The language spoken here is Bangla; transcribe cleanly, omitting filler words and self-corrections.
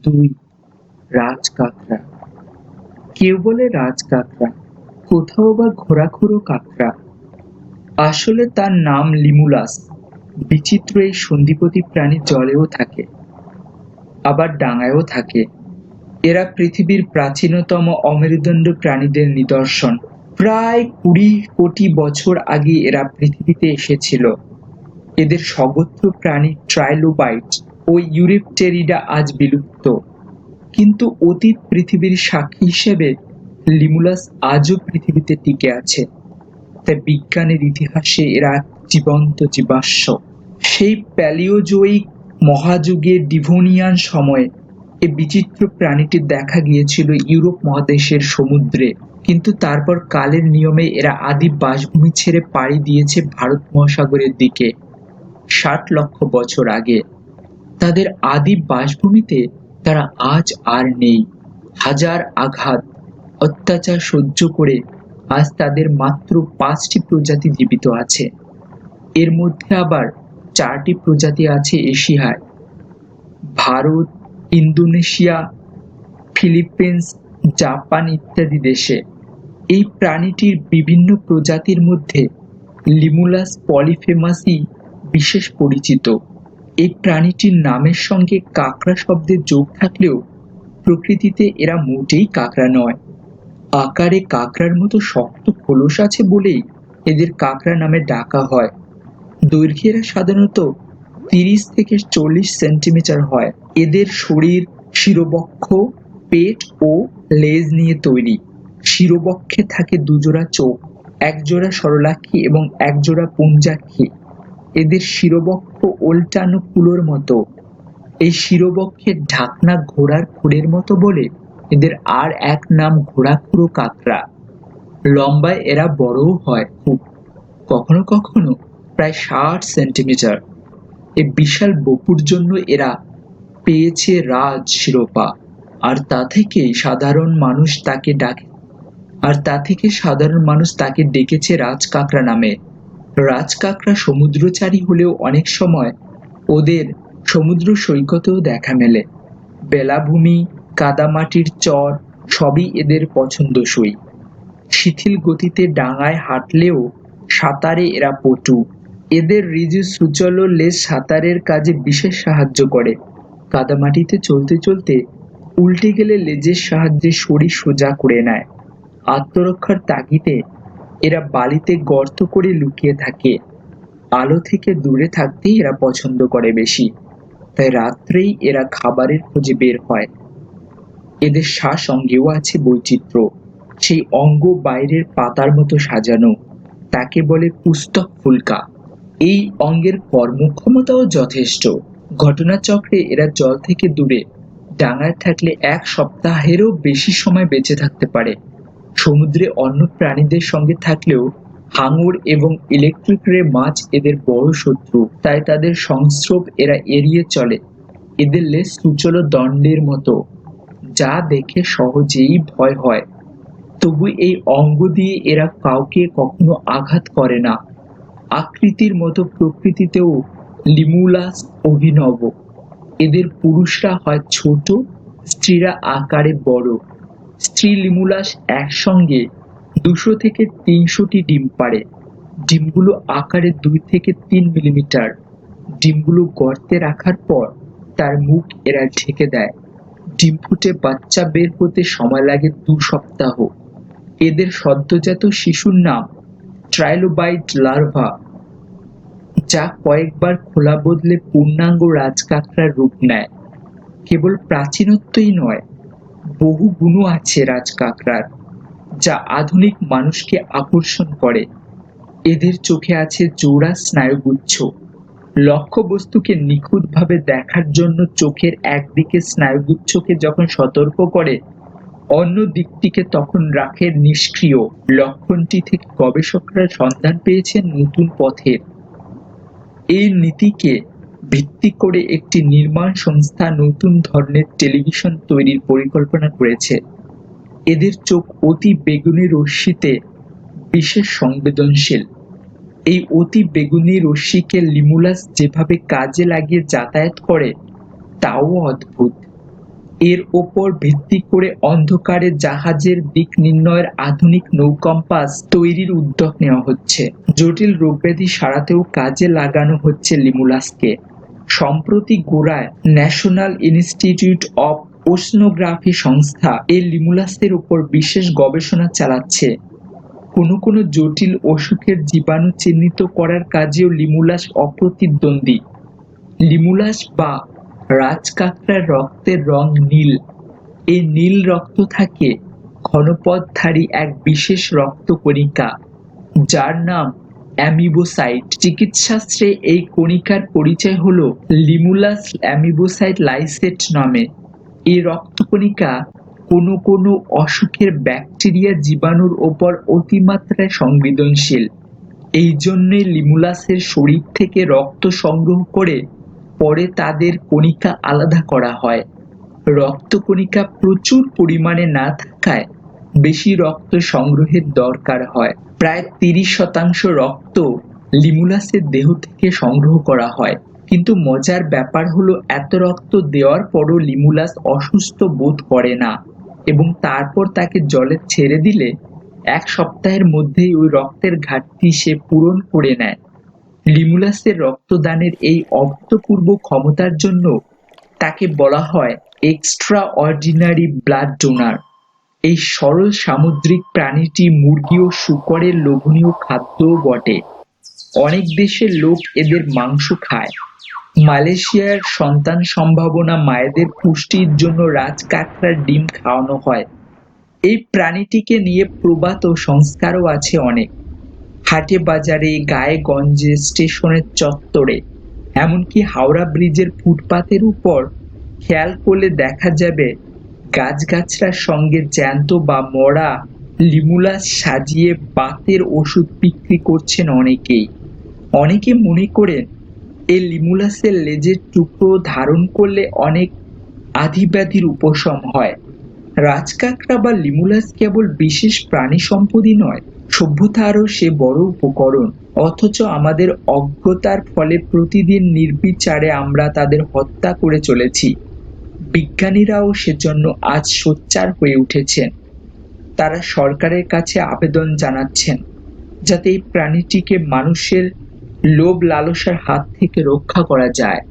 2. রাজকাঁকড়া। কেউ বলে রাজকাঁকড়া, কোথাও বা ঘোরাখুরো কাঁকড়া। আসলে তার নাম লিমুলাস। বিচিত্র এই সন্ধিপতি প্রাণী জলেও থাকে, আবার ডাঙায়ও থাকে। এরা পৃথিবীর প্রাচীনতম অমেরুদণ্ড প্রাণীদের নিদর্শন। প্রায় 20 কোটি বছর আগে এরা পৃথিবীতে এসেছিল। এদের স্বগোত্র প্রাণী ট্রাইলোবাইট ও ইউরিপটেরিডা আজ বিলুপ্ত, কিন্তু অতীত পৃথিবীর সাক্ষী হিসেবে লিমুলাস আজও পৃথিবীতে টিকে আছে। তাই বিজ্ঞানের ইতিহাসে এরা এক জীবন্ত জীবাশ্ম। সেই প্যালিওজোয়িক মহাযুগের ডিভোনিয়ান সময়ে এই বিচিত্র প্রাণীটি দেখা গিয়েছিল ইউরোপ মহাদেশের সমুদ্রে, কিন্তু তারপর কালের নিয়মে এরা আদি বাসভূমি ছেড়ে পাড়ি দিয়েছে ভারত মহাসাগরের দিকে 60 লক্ষ বছর আগে। তাদের আদি বাসভূমিতে তারা আজ আর নেই। হাজার আঘাত, অত্যাচার সহ্য করে আজ তাদের মাত্র 5টি প্রজাতি জীবিত আছে। এর মধ্যে আবার 4টি প্রজাতি আছে এশিয়ায়, ভারত, ইন্দোনেশিয়া, ফিলিপিন্স, জাপান ইত্যাদি দেশে। এই প্রাণীটির বিভিন্ন প্রজাতির মধ্যে লিমুলাস পলিফেমাসই বিশেষ পরিচিত। এই প্রাণীটির নামের সঙ্গে কাঁকড়া শব্দের যোগ থাকলেও প্রকৃতিতে এরা মোটেই কাঁকড়া নয়। আকারে কাঁকড়ার মতো শক্ত খোলস আছে বলেই এদের কাঁকড়া নামে ডাকা হয়। দৈর্ঘ্যে এরা সাধারণত 30 থেকে 40 সেন্টিমিটার হয়। এদের শরীর শিরোবক্ষ, পেট ও লেজ নিয়ে তৈরি। শিরোবক্ষে থাকে দুজোড়া চোখ, একজোড়া সরলাক্ষী এবং একজোড়া পুঞ্জাক্ষী। এদের শিরোবক্ষ ওলটানো কুলোর মতো। এই শিরোবক্ষের ঢাকনা ঘোড়ার খুরের মতো বলে এদের আর এক নাম ঘোড়াখুরো কাঁকড়া। লম্বায় এরা বড়ও হয় খুব, কখনো কখনো প্রায় 60 সেন্টিমিটার। এই বিশাল বপুর জন্য এরা পেয়েছে রাজ শিরোপা, আর তা থেকে সাধারণ মানুষ তাকে ডেকেছে রাজকাঁকড়া নামে। রাজকাঁকড়া সমুদ্রচারী হলেও অনেক সময় ওদের সমুদ্র সৈকতেও দেখা মেলে। বেলাভূমি, কাদামাটির চর সবই এদের পছন্দসই। শিথিল গতিতে ডাঙায় হাঁটলেও সাঁতারে এরা পটু। এদের ঋজু সুচল লেজ সাঁতারের কাজে বিশেষ সাহায্য করে। কাদামাটিতে চলতে চলতে উল্টে গেলে লেজের সাহায্যে শরীর সোজা করে নেয়। আত্মরক্ষার তাগিদে এরা বালিতে গর্ত করে লুকিয়ে থাকে। আলো থেকে দূরে থাকতেই এরা পছন্দ করে বেশি, তাই রাত্রেই এরা খাবারের খোঁজে বের হয়। এদের শ্বাস অঙ্গেও আছে বৈচিত্র্য। সেই অঙ্গ বাইরের পাতার মতো সাজানো, তাকে বলে পুস্তক ফুলকা। এই অঙ্গের কর্মক্ষমতাও যথেষ্ট। ঘটনাচক্রে এরা জল থেকে দূরে ডাঙায় থাকলে 1 সপ্তাহেরও বেশি সময় বেঁচে থাকতে পারে। সমুদ্রে অন্য প্রাণীদের সঙ্গে থাকলেও হাঙর এবং ইলেকট্রিক রে মাছ এদের বড় শত্রু, তাই তাদের সংস্রব এরা এড়িয়ে চলে। এদের লেজ সুচল দণ্ডের মতো, যা দেখে সহজেই ভয় হয়। তবু এই অঙ্গ দিয়ে এরা কাউকে কখনো আঘাত করে না। আকৃতির মতো প্রকৃতিতেও লিমুলাস অভিনব। এদের পুরুষরা হয় ছোট, স্ত্রীরা আকারে বড়। স্ত্রী লিমুলাস একসঙ্গে 200 থেকে 300টি ডিম পাড়ে। ডিমগুলো আকারে 2 থেকে 3 মিলিমিটার। ডিমগুলো গর্তে রাখার পর তার মুখ এরা ঢেকে দেয়। ডিম ফুটে বাচ্চা বের হতে সময় লাগে 2 সপ্তাহ। এদের সদ্যজাত শিশুর নাম ট্রাইলোবাইট লার্ভা, যা কয়েকবার খোলা বদলে পূর্ণাঙ্গ রাজকাঁকড়ার রূপ নেয়। কেবল প্রাচীনত্বই নয়, বহু গুণও আছে রাজকাঁকড়ার, যা আধুনিক মানুষকে আকর্ষণ করে। এদের চোখে আছে জোড়া স্নায়ুগুচ্ছ। লক্ষ্যবস্তুকে নিখুঁতভাবে দেখার জন্য চোখের একদিকে স্নায়ুগুচ্ছকে যখন সতর্ক করে, অন্য দিকটিকে তখন রাখে নিষ্ক্রিয়। লক্ষণটি থেকে গবেষকরা সন্ধান পেয়েছেন নতুন পথের। এই নীতিকে ভিত্তি করে একটি নির্মাণ সংস্থা নতুন ধরনের টেলিভিশন তৈরির পরিকল্পনা করেছে। এদের চোখ অতি বেগুনি রশ্মিতে বিশেষ সংবেদনশীল। এই অতি বেগুনি রশ্মিকে লিমুলাস যেভাবে কাজে লাগিয়ে যাতায়াত করে, তাও অদ্ভুত। এর ওপর ভিত্তি করে অন্ধকারে জাহাজের দিক নির্ণয়ের আধুনিক নৌকম্পাস তৈরির উদ্যোগ নেওয়া হচ্ছে। জটিল রোগব্যাধি সারাতেও কাজে লাগানো হচ্ছে লিমুলাসকে। সম্প্রতি গোড়ায় ন্যাশনাল ইনস্টিটিউট অব ওশনোগ্রাফি সংস্থা এই লিমুলাসের উপর বিশেষ গবেষণা চালাচ্ছে। কোনো কোনো জটিল অসুখের জীবাণু চিহ্নিত করার কাজেও লিমুলাস অপ্রতিদ্বন্দ্বী। লিমুলাস বা রাজকাঁকড়ার রক্তের রং নীল। এই নীল রক্ত থাকে ঘনপথধারী এক বিশেষ রক্তকণিকা, যার নাম অ্যামিবোসাইট। চিকিৎসাশাস্ত্রে এই কণিকার পরিচয় হল লিমুলাস অ্যামিবোসাইট লাইসেট নামে। এই রক্তকণিকা কোনো কোনো অসুখের ব্যাকটেরিয়া জীবাণুর ওপর অতিমাত্রায় সংবেদনশীল। এই জন্যে লিমুলাসের শরীর থেকে রক্ত সংগ্রহ করে পরে তাদের কণিকা আলাদা করা হয়। রক্তকণিকা প্রচুর পরিমাণে না থাকায় বেশি রক্ত সংগ্রহের দরকার হয়। প্রায় ৩০% রক্ত লিমুলাসের দেহ থেকে সংগ্রহ করা হয়। কিন্তু মজার ব্যাপার হলো এত রক্ত দেওয়ার পরও লিমুলাস অসুস্থ বোধ করে না এবং তারপর তাকে জলে ছেড়ে দিলে ১ সপ্তাহের মধ্যেই ওই রক্তের ঘাটতি সে পূরণ করে নেয়। লিমুলাসের রক্তদানের এই অভূতপূর্ব ক্ষমতার জন্য তাকে বলা হয় এক্সট্রা অর্ডিনারি ব্লাড ডোনার। এই সরল সামুদ্রিক প্রাণীটি মুরগি ও শূকরের লোভনীয় খাদ্যও বটে। অনেক দেশের লোক এদের মাংস খায়। মালয়েশিয়ার সন্তান সম্ভাবনা মায়েদের পুষ্টির জন্য রাজকাঁকড়ার ডিম খাওয়ানো হয়। এই প্রাণীটিকে নিয়ে প্রবাদ ও সংস্কারও আছে অনেক। হাটে বাজারে, গায়ে গঞ্জে, স্টেশনের চত্বরে, এমনকি হাওড়া ব্রিজের ফুটপাতের উপর খেয়াল করলে দেখা যাবে গাছগাছড়ার সঙ্গে জ্যান্ত বা মরা লিমুলাস সাজিয়ে বাতের ওষুধ বিক্রি করছেন অনেকেই। অনেকে মনে করেন এই লিমুলাসের লেজের টুকরো ধারণ করলে অনেক আধিব্যাধির উপশম হয়। রাজকাঁকড়া বা লিমুলাস কেবল বিশেষ প্রাণী সম্পদই নয়, সভ্যতারও সে বড় উপকরণ। অথচ আমাদের অজ্ঞতার ফলে প্রতিদিন নির্বিচারে আমরা তাদের হত্যা করে চলেছি। বিজ্ঞানীরাও সেজন্য আজ সোচ্চার হয়ে উঠেছেন। তারা সরকারের কাছে আবেদন জানাচ্ছেন যাতে এই প্রাণীটিকে মানুষের লোভ লালসার হাত থেকে রক্ষা করা যায়।